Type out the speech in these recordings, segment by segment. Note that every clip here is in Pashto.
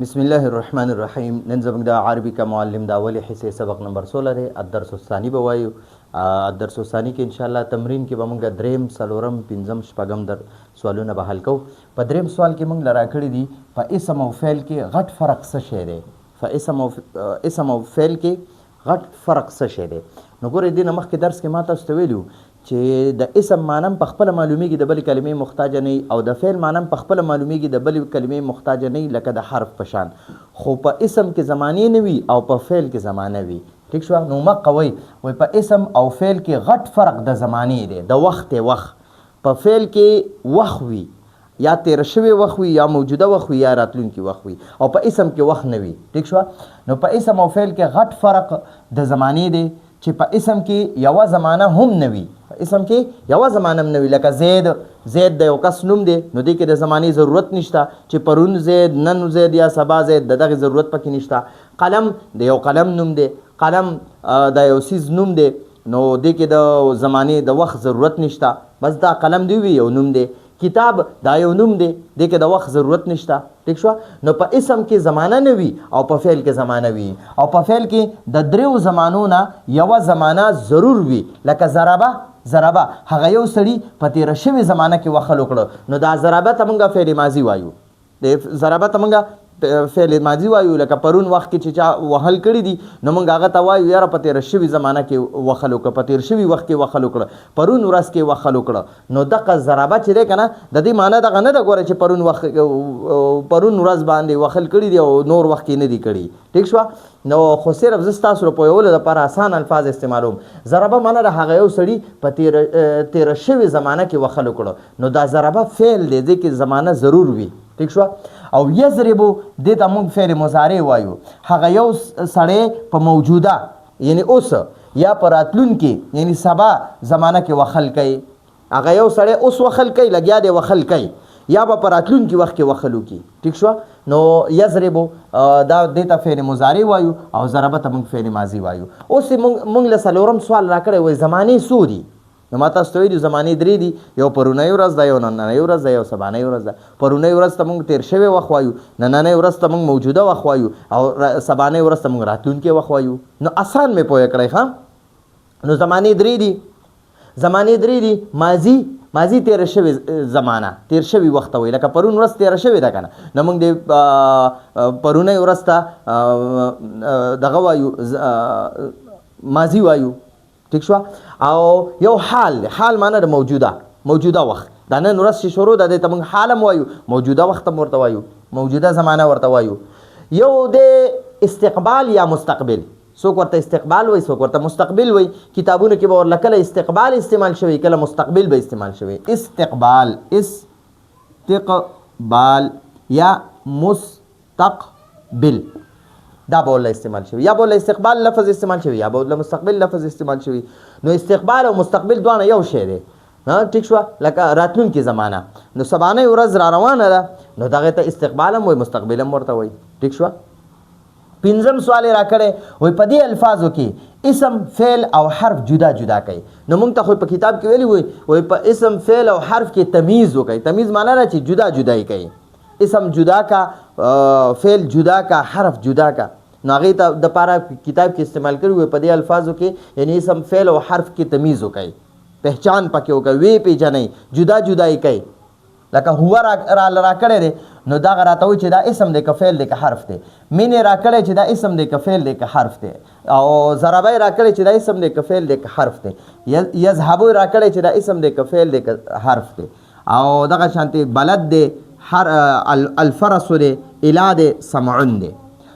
بسم الله الرحمن الرحیم. نن زموږ د عربي کا معلم د اولې حصې سبق نمبر 16 دی. الدرس الثاني به وایو. الدرس الثاني کې ان شاء الله تمرین کې به موږ دریم څلورم پنځم شپږم در سوالونه به حل کوو. په دریم سوال کې موږ لرا کړي دي په اسم او فعل کې غټ فرق څه شی دی. په اسم او فعل کې غټ فرق څه شی دی. نو ګورئ دې نه مخکې درس کې ما تاسو ته ویلو چې د اسم معنی په خپل معلومیږي د بلې کلمې محتاج نه او د فعل معنی په خپل معلومیږي د بلې کلمې محتاج نه لکه د حرف په شان. خو په اسم کې زمانه نه وي او په فعل کې زمانه وي. ٹھیک شو؟ نو مقوي وای په اسم او فعل کې غټ فرق د زمانه دی. د وخت په فعل کې وخت وي یا تیر شوی وخت وي یا موجوده وخت وي یا راتلونکي وخت وي او په اسم کې وخت نه وي. ٹھیک شو؟ نو په اسم او فعل کې غټ فرق د زمانه دی چې په اسم کې یوه زمانه هم نه وي. په اسم کې یوه زمانه هم نه وي. لکه زید د یو کس نوم دی نو دې کې د زمانې ضرورت نشته چې پرون زید نن زید یا سبا زید د دغې ضرورت پکې نشته. قلم د یو قلم نوم دی، قلم د یو سیز نوم دی نو دې کې د زمانې د وخت ضرورت نشته. بس دا قلم دی وي یو نوم دی. کتاب دا یو نوم دی، دې کې د وخت ضرورت نشته. ٹھیک شو؟ نو په اسم کې زمانه نه وي او په فعل کې زمانه وي او په فعل کې د دریو زمانو نه یوه زمانه ضرور وي. لکه ضربه هغه یو سړي په تیره شوې زمانه کې وخل وکړه نو دا ضربه ته موږ فعل ماضي وایو. د ضربه ته موږ فعل ماضي وایو. لکه پرون وخت کې چې چا وهل کړي دي نو موږ هغه ته وایو یاره په تیره شوې زمانه کې وخل وکړه، په تیر شوي وخت کې وخل وکړه، پرون ورځ کې وخل وکړه. نو دغه ضربه چې دی که نه د دې معنی دغه نه ده ګوره چې پرون ورځ باندې وخل کړي دي او نور وخت کې نه دي کړي. ٹھیک شو؟ نو خو صرف زه ستاسو د پوهولو دپاره اسان الفاظ استعمالوم. ضربه معنی د هغه یو سړي په تیره شوې زمانه کې وخل وکړه نو دا ضربه فعل دی، دې کې زمانه ضرور وي. ٹھیک شو؟ او یضربو دې ته موږ فعل مضارع وایو. هغه یو سړی په موجوده یعنی اوس یا په راتلونکي یعنی سبا زمانه کې وخل کوي. هغه یو سړی اوس وخل کوي، لګیا دی وخل کوي، یا به په راتلونکي وخت کې وخل وکړي. ٹھیک شو؟ نو یضربو دا دې ته فعل مضارع وایو او ضربه ته موږ فعل ماضي وایو. اوس موږ له څلورم سوال راکړی وایي زمانې څو دي. نو ما تاسو ته ویلي زمانې درې دي. یو پرونی ورځ ده، یو نننۍ ورځ ده، یو سبانۍ ورځ ده. پرونی ورځ ته موږ تیر شوی وخت وایو، نننۍ ورځ ته موږ موجوده وخت وایو او سبانۍ ورځ ته موږ راتلونکي وخت وایو. نو اسان مې پوهه کړی ښه. نو زمانې درې دي. ماضي تیر شوی زمانه، تیر شوی وخت وایي. لکه پرون ورځ تیر شوی ده که نه نو موږ د پرونی ورځ ته دغه وایو ماضي وایو. ٹھیک شو؟ او یو حال معنی د موجوده وخت. دا نن ورځ چې شروع ده دې ته موږ حال هم وایو، موجوده وخت هم ورته وایو، موجوده زمانه ورته وایو. یو د استقبال یا مستقبل. څوک ورته استقبال وایي، څوک ورته مستقبل وایي. کتابونو کې به ورله کله استقبال استعمال شوی، کله مستقبل به استعمال شوی. استقبال یا مستقبل دا به ورله استعمال شوی، یا به ورله استقبال لفظ استعمال شوی، یا به ورله مستقبل لفظ استعمال شوی. نو استقبال او مستقبل دواړه یو شی دی. ٹھیک شو؟ لکه راتلونکي زمانه. نو سبانۍ ورځ را روانه ده نو دغې ته استقبال هم وایي، مستقبل هم ورته وایي. ٹھیک شو؟ پنځم سوال یې راکړی وایي په دې الفاظو کې اسم فعل او حرف جدا کوي. نو موږ ته خو په کتاب کې ویلي وایي په اسم فعل او حرف کې تمیز وکړئ. تمیز معنی ده چې جدایي کوي. اسم جدا کا، فعل جدا کا، حرف جدا کا. نو هغې ته دپاره کتاب کې استعمال کړي وي په دې الفاظو کې یعنی اسم فعل او حرف کې تمیز وکړئ، پہچان پکې وکړئ، وی پیژنئ، جدایي کوي. لکه هو راکړی دی نو دغه راته وایي چې دا اسم دی که فعل دی که حرف دی. مینې راکړی چې دا اسم دی که فعل دی که حرف دی. او ضربه یې راکړی چې دا اسم دی که فعل دی که حرف دی. یذهبو یې راکړی چې دا اسم دی که فعل دی که حرف دی. او دغه شانتې بلد دی، الفرس دی، اله دی، سمعون دی.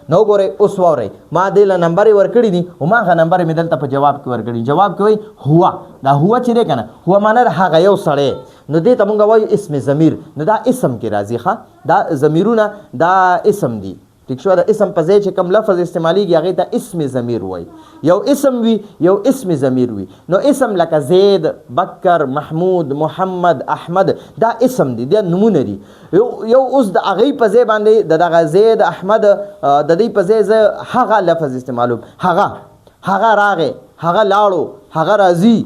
نو ګورئ اوس واورئ ما دې له نمبر یې ورکړي دي او ما هغه نمبر مې دلته په جواب کې ورکړي. جواب کې وایي هو. دا هو چې دی که نه هو معنی د هغه یو سړی. نو دې ته مونږ وایو اسم ضمیر. نو دا اسم کې راځي ښه. دا ضمیرونه دا اسم دي. ٹھیک شو؟ د اسم په ځای چې کوم لفظ استعمالیږي هغې ته اسم ضمیر وایي. یو اسم وي یو اسم ضمیر وي. نو اسم لکه زید، بکر، محمود، محمد، احمد دا اسم دي، دا نمونه دي. یو اوس د هغې په ځای باندې د دغه زید، احمد د دې په ځای زه هغه لفظ استعمالوم. هغه راغی، هغه لاړو، هغه راځي.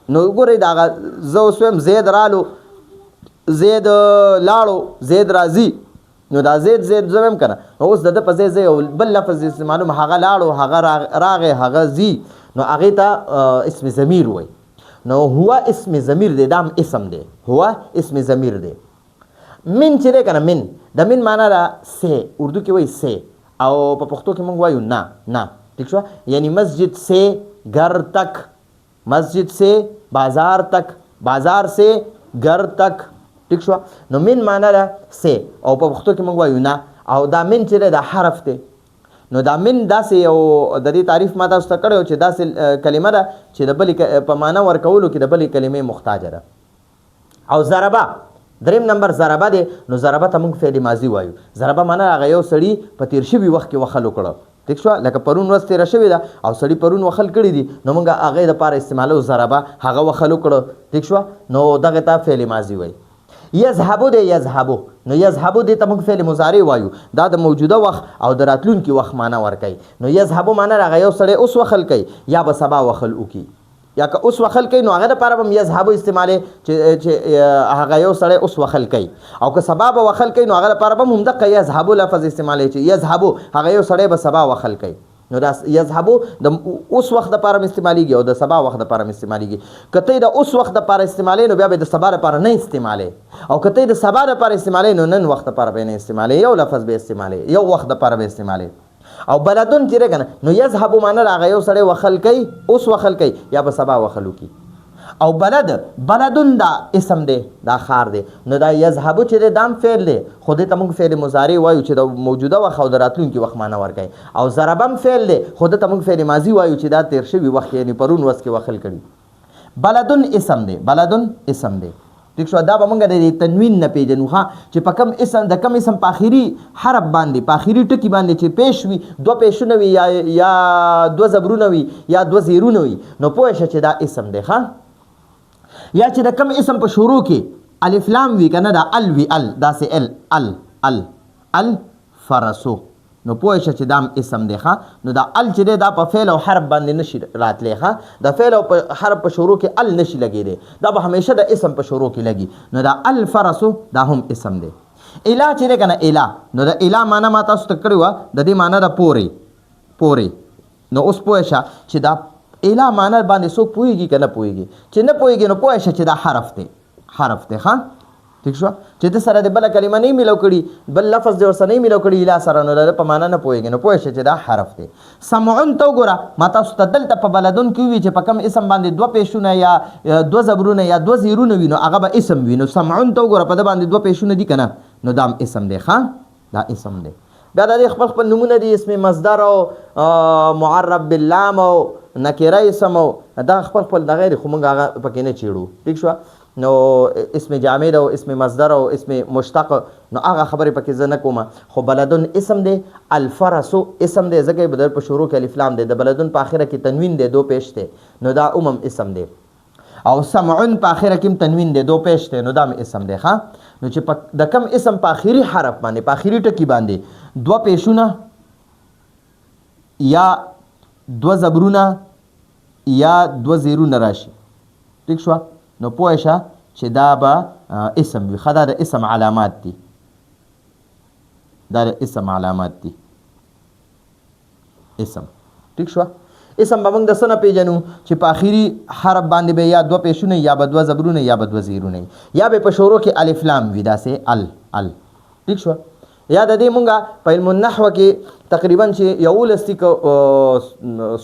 نو ګورئ د هغه زه اوس وایم زید رالو، زید لاړو، زید راځي. نو دا زید زویم کنه اوس د په ځای بل لفظ استعمالو هغه لاړو هغه راغی هغه زی نو هغه ته اسم ضمیر وای نو هو اسم ضمیر دی دام اسم دی هو اسم ضمیر دی من چې دی کنه من د من معنا دا سه اردو کې وای سه او په پښتو کې مونږ وایو نه ٹھیک شو یعنی مسجد سے گھر تک مسجد سے بازار تک بازار سے گھر تک ٹھیک شو نو من معنا دا سه او په پښتو کې مونږ وایو نه او دا من چې دا حرف دی نو دا من داسې یو د دې تعریف ما تاسو ته کړی چې داسې کلمه ده چې د بلې په معنا ورکولو کې د بلې کلمې محتاجه ده او ضربه دریم نمبر ضربه دی نو ضربه ته موږ فعل ماضي وایو ضربه معنا هغه یو سړي په تیر شوي وخت کې وخل وکړه ٹھیک شو لکه پرون ورځ تېره شوې ده او سړي پرون وخل کړي دي نو موږ هغې دپاره استعمالو ضربه هغه وخل وکړه ٹھیک شو نو دغه ته فعل ماضي وایي یذهبو دی یذهبو نو یذهبو دی ته موږ فعل مضارع وایو دا د موجوده وخت او د راتلونکي وخت معنا ورکوي نو یذهبو معنا هغه یو سړی اوس وخل کوي یا به سبا وخل وکړي یا که اوس وخل کوي نو هغه دپاره به هم یذهبو استعمالوي چې هغه یو سړی اوس وخل کوي او که سبا به وخل کوي نو هغه دپاره به هم همدقه یذهبو لفظ استعمالوي چې یذهبو هغه یو سړی به سبا وخل کوي نو دا یذهبو د اوس وخت دپاره هم استعمالیږي او د سبا وخت دپاره هم استعمالیږي که ته د اوس وخت دپاره استعمالوي نو بیا به د سبا دپاره نه استعمالوي او که ته د سبا دپاره استعمالوي نو نن وخت دپاره به نه استعمالوي یو لفظ به استعمالوي یو وخت دپاره به استعمالوي او بلدون چې دی که نه نو یذهبو معنا هغه یو سړی وخل کوي اوس وخل کوي یا به سبا وخل وکړي او بلدون دا اسم دی دا ښار دی نو دا یذهبو چې دی دام فعل دی خو دې ته موږ فعل مضارع وایو چې د موجوده وخت او د راتلونکي وخت معنا ورکوي او ضربه هم فعل دی خو دې ته موږ فعل ماضي وایو چې دا تیر شوي وخت یعنې پرون ورځ کې وخل کړي بلدون اسم دی بلدون اسم دی ٹھیک شو دا به موږ د تنوین نه پیژنو ښه چې په کم اسم د کم اسم په آخري حرف باندې په آخري ټکي باندې چې پیش وي دوه پیشونه وي یا دوه زبرونه وي یا دوه زیرونه وي نو پوه شه چې دا اسم دی ښه یا چې د کم اسم په شروع کې الف لام وي که نه دا ال وي ال داسې ال فرسو نو پوه شه چې دا هم اسم دی ښه نو دا ال چې دی دا په فعل او حرف باندې نشي راتلی ښه د فعل او په حرف په شروع کې ال نشي لګېدی دا به همیشه د اسم په شروع کې لګي نو دا الفرسو دا هم اسم دی اله چې دی که نه اله نو د اله معنا ما تاسو ته کړې وه د دې معنا د پورې نو اوس پوه شه چې دا اله معنا باندې څوک پوهېږي که نه پوهېږي چې نه پوهېږي نو پوه شه چې دا حرف دی ښه ٹھیک شو چې د سره د بله کلمه نه میلو کړي بل لفظ د ورسره نه میلو کړي اله سره نو د په معنا نه پوهېږي نو پوه شه چې دا حرف دی سمعون ته وګوره ما تاسو ته دلته په بلدون کې وي چې په کم اسم باندې دوه پیشونه یا دوه زبرونه یا دوه زیرونه وي نو هغه به اسم وي نو سمعون ته وګوره په ده باندې دوه پیشونه دي که نه نو دا هم اسم دی ښه دا اسم دی بیا د دې خپل نومونه دي اسم مصدر او معرب باللام او نکره اسم او دا خپل د غیر خو موږ هغه پکې نه چیړو ٹھیک شو نو اسم جامد او اسم مصدر او اسم مشتق نو هغه خبرې پکې زه نه کوم خو بلدون اسم دی الفرسو اسم دی ځکه بدر په شروع کې الف لام دی د بلدون په آخره کې تنوین دی دو پیش دی نو دا اسم دی او سمعون په آخره کې تنوین دی دو پیش دی نو دا اسم دی ښه نو چې د کم اسم په آخري حرف باندې په آخري ټکي باندې دوه پیشونه یا دوه زبرونه یا دوه زیرونه راشي ٹھیک شو نو پوه شه چې دا به اسم وي ښه دا د اسم علامات دي دا د اسم علامات دي اسم ٹھیک شو اسم به موږ د څه نه پیژنو چې په آخري حرف باندې به یا دوه پیشونه یا به دوه زبرونه یا به دوه زیرونه یا به په شروع کې الف لام وي داسې ال ٹھیک شو یا د دې مونږه په علم النحو کې تقریبا چې 11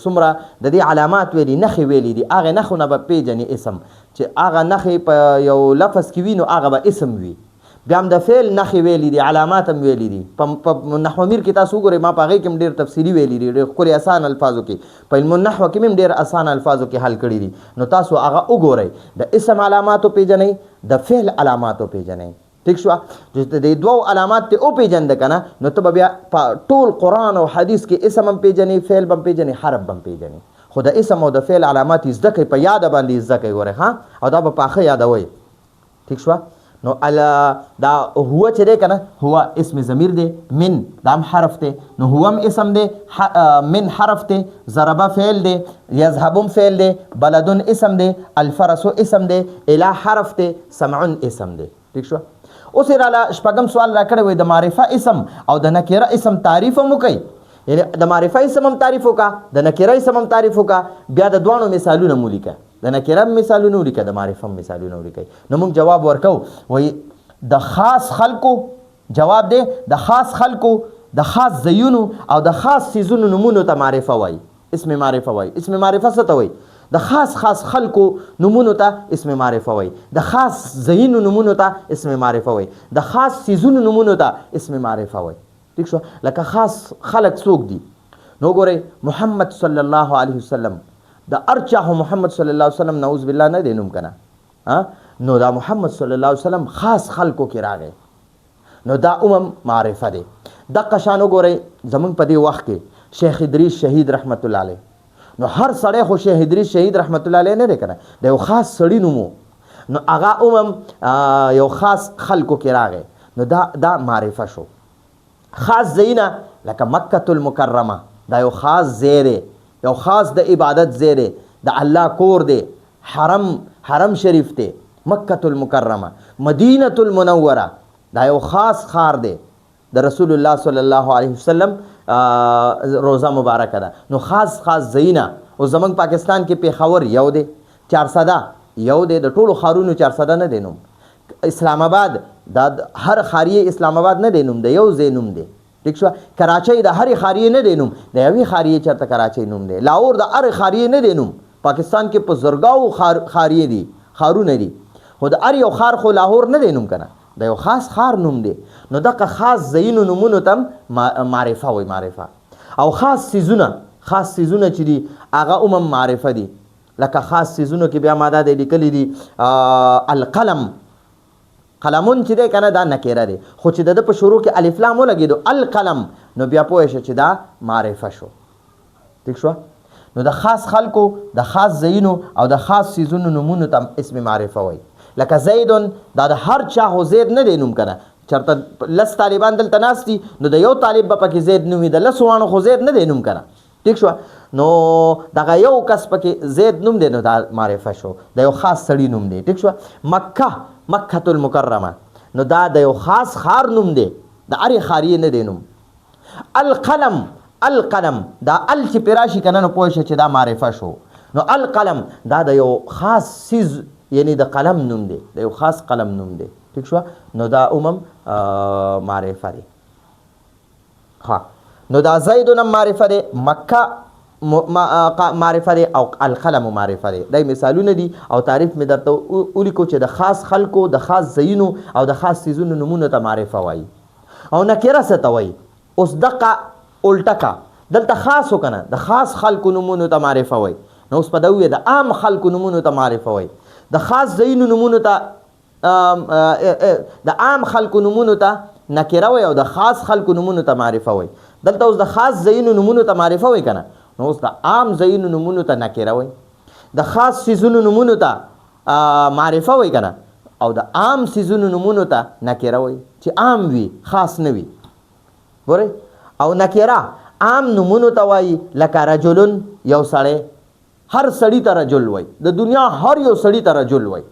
څومره د دې علامات ویلي نښې ویلي دي هغې نښو نه به پیژنې اسم چې هغه نښې په یو لفظ کې وي نو هغه به اسم وي بیا هم د فعل نښې ویلي دي علامات هم ویلي دي په نحو میر کې تاسو وګورئ ما په هغې کې هم ډېر تفصیلي ویلي دي ډېر ښکلي اسان الفاظو کې په علم النحو کې هم ډېر اسان الفاظو کې حل کړي دي نو تاسو هغه وګورئ د اسم علاماتو پیژنئ د فعل علاماتو پیژنئ ٹھیک شو چې د دوو علامات ته او پیژنده که نه نو ته به بیا په ټول قرآن او حدیث کې اسم هم پیژنې فعل به هم پیژنې حرف به هم پیژنې خو د اسم او د فعل علامات یې زده کوئ په یاده باندې زده کوئ ګورئ ښه او دا به پاخه یادوئ ٹھیک شوه نو دا هو چې دی که نه هو اسم ضمیر دی من دا هم حرف دی نو هو هم اسم دی من حرف دی ضربه فعل دی یذهبون فعل دی بلدون اسم دی الفرسو اسم دی اله حرف دی سمعون اسم دی ٹھیک شوه اوس راله شپږم سوال راکړی وای د معرفه اسم او د نکره اسم تعریف هم وکړئ، یعنی د معرفه اسم هم تعریف وکړه، د نکره اسم هم تعریف وکړه، بیا د دواړو مثالونه مو لیکه، د نکره مثالونه ولیکه، د معرفه مثالونه ولیکئ. نو موږ جواب ورکو وای د خاص خلکو، جواب دی د خاص خلکو، د خاص ځایونو او د خاص څیزونو نومونو ته معرفه وای، اسم معرفه وای. اسم معرفه څه ته وای؟ د خاص خاص خلکو نومونو ته اسم معرفه وای، د خاص ځایونو نومونو ته اسم معرفه وای، د خاص څیزونو نومونو ته اسم معرفه وای. ٹھیک شو؟ لکه خاص خلق څوک دي؟ نو ګورئ محمد صلی الله علیه وسلم د ارچا محمد صلی الله علیه وسلم نعوذ بالله نه دی نوم کنه، نو دا محمد صلی الله علیه وسلم خاص خلکو کې راغی، نو دا معرفه دی. دغه شان وګورئ زمونږ په دې وخت کې شیخ ادریس شهید رحمت الله علیه، نو هر سړی خو شیخ ادریس شهید رحمت الله علیه نه دی کنه، د یو خاص سړي نوم، نو هغه یو خاص خلکو کې راغی، نو دا معرفه شو. خاص ځایونه لکه مکة المکرمه دا یو خاص ځای دی، یو خاص د عبادت ځای دی، د الله کور دی، حرم شریف دی، مکة المکرمه. مدینة المنوره دا یو خاص خار دی، د رسول الله صلی الله علیه وسلم روزه مبارکه ده. نو خاص ځایونه او زمونږ پاکستان کې پیښور یو دی، چارسده یو دی، د ټولو ښارونو چارسده نه دی نوم. اسلام آباد دا هر خاریه اسلام آباد نه دی نوم، د یو ځای نوم دی. ٹھیک شو؟ کراچۍ د هرې خاریې نه دی نوم، د یوې خاریې چېرته کراچۍ نوم دی. لاهور د هرې خاریې نه دی نوم، پاکستان کې په زرګاو خاریې دي، خارونه دي، خو د هر یو خار خو لاهور نه دی نوم کنه، د یو خاص خار نوم دی. نو دغه خاص ځایونو نومونو ته معرفه وایي، معرفه. او خاص څیزونه چې دي هغه معرفه دي. لکه خاص څیزونو کې بیا ما دا دی لیکلی دي القلم، قلمون چې دی کنه دا نکره دی، خو چې د په شروع کې الف لام ولګېدو القلم، نو بیا پوه شه چې دا معرفه شو. ٹھیک شو؟ نو د خاص خلکو، د خاص ځایونو او د خاص څیزونو نومونو ته اسم معرفه وایي. لکه زیدون دا د هر چا خو زید نه دی نوم کنه، چېرته لس طالبان دلته ناست دي نو د یو طالب به پکې زید نوم وي، د لسو واڼو خو زید نه دی نوم کنه. ٹھیک شو؟ نو دغه یو کس پکې زید نوم دی، نو دا معرفه شو، د یو خاص سړي نوم دی. ٹھیک شو؟ مکة المکرمه، نو دا د یو خاص خار نوم دی، د هرې خاریې نه دی نوم. القلم دا ال چې پې راشي که نه نو پوه شه چې دا معرفه شو. نو القلم دا د یو خاص څیز یعنی د قلم نوم دی، د یو خاص قلم نوم دی. ٹھیک شو؟ نو دا معرفه دی. نو دا زیدون معرفه دی، مکه معرفه دی او القلم معرفه دی. دا مثالونه دي او تعریف مې درته ولیکو چې د خاص خلکو، د خاص ځایونو او د خاص څیزونو نومونو ته معرفه وایي. او نکره څه ته وایي؟ اوس دقه الټه کا، دلته خاص وکنه د خاص خلکو نومونو ته معرفه وایي، نو اوس په دا وویه د عام خلکو نومونو ته معرفه وایي. د خاص ځایونو نومونو ته د عام خلکو نومونو ته نکره وایي او د خاص خلکو نومونو ته معرفه وایي. دلته اوس د خاص ځایونو نومونو ته معرفه وایي که نه، نو اوس د عام ځایونو نومونو ته نکره وایي. د خاص څیزونو نومونو ته معرفه وایي که نه، او د عام څیزونو نومونو ته نکره وایي چې عام وي خاص نه وي. ګورئ، او نکره عام نومونو ته وایي لکه رجلون یو سړی، هر سړي ته رجل وایي، د دنیا هر یو سړي ته رجل وایي.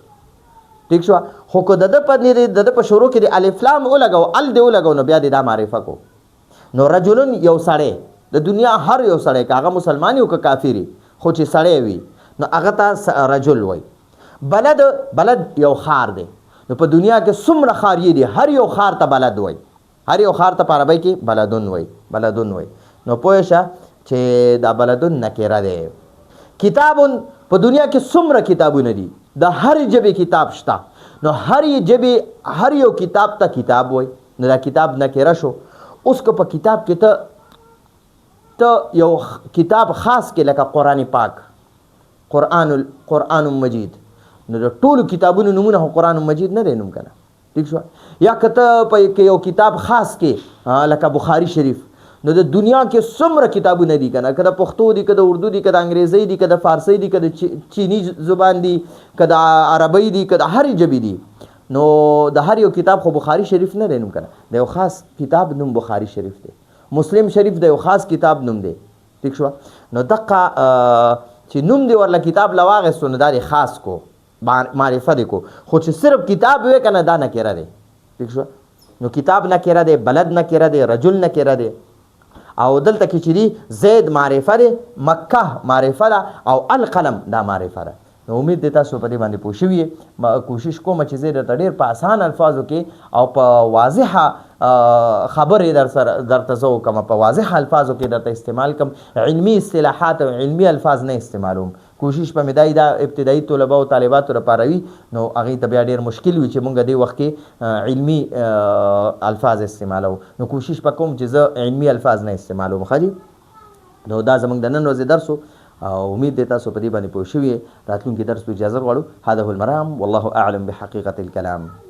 ٹھیک شو؟ خو که د ده په شروع کې د الف لام ولګو، ال دې ولګو، نو بیا دې دا معرفه کو. نو رجلون یو سړی، د دنیا هر یو سړی که هغه مسلمان وي او که کافر وي، خو چې سړی وي نو هغه ته رجل وایي. بلد یو خار دی، نو په دنیا کې څومره خاریې دي هر یو خار ته بلد وایي، هر یو خار ته په عربی کې بلدون وایي. نو پوه شه چې دا بلدون نکره دی. کتابون په دنیا کې څومره کتابونه دي، د هر ژبې کتاب شته، نو هر یو کتاب ته کتاب وایي، نو دا کتاب نکره شو. اوس که په کتاب کې ته یو کتاب خاص کې لکه قرآن پاک، قرآن مجید، نو د ټولو کتابونو نومونه خو قرآن مجید نه دی نوم کنه. ٹھیک شو؟ یا که ته په یو کتاب خاص کې لکه بخاری شریف، نو د دنیا کې څومره کتابونه دي کنه، که د پښتو دي، که د اردو دي، که د انګریزي دي، که د فارسی دي، که د چینی زبان دي، که د عربی دي، که د هرې ژبې دي، نو د هر یو کتاب خو بخاری شریف نه دی نوم کنه، د یو خاص کتاب نوم بخاری شریف دی. مسلم شریف د یو خاص کتاب نوم دی. ٹھیک شو؟ نو دقه چې نوم دی ورله کتاب لواغستو، نو دا دی خاص کو، معرفه دی کو. خو چې صرف کتاب وی کنه دا نکره دی. ٹھیک شو نو کتاب نکره دی، بلد نکره دی، رجل نکره دی. او دلته کې چې دی زید معرفه دی، مکه معرفه ده او القلم دا معرفه ده. نو امید دی تاسو په دې باندې پوه شوي یې. کوشش کوم چې زه درته ډېر په اسان الفاظو کې او په واضحه خبرې درته زه وکړم، په واضح الفاظو کې درته استعمال کړم، علمي اصطلاحات او علمي الفاظ نه استعمالوم. کوشش په مې دا ابتدایي طلبه او طالباتو لپاره وي، نو هغې ته بیا ډېر مشکل وي چې مونږ دې وخت کې علمي الفاظ استعمالو. نو کوشش به کوم چې زه علمي الفاظ نه استعمالوم. ښه دي؟ نو دا زموږ د نن ورځې درس و. امید دی تاسو په دې باندې پوه شوي. راتلونکي درس په اجازه غواړو. هذا هو المرام والله اعلم بحقیقة الكلام.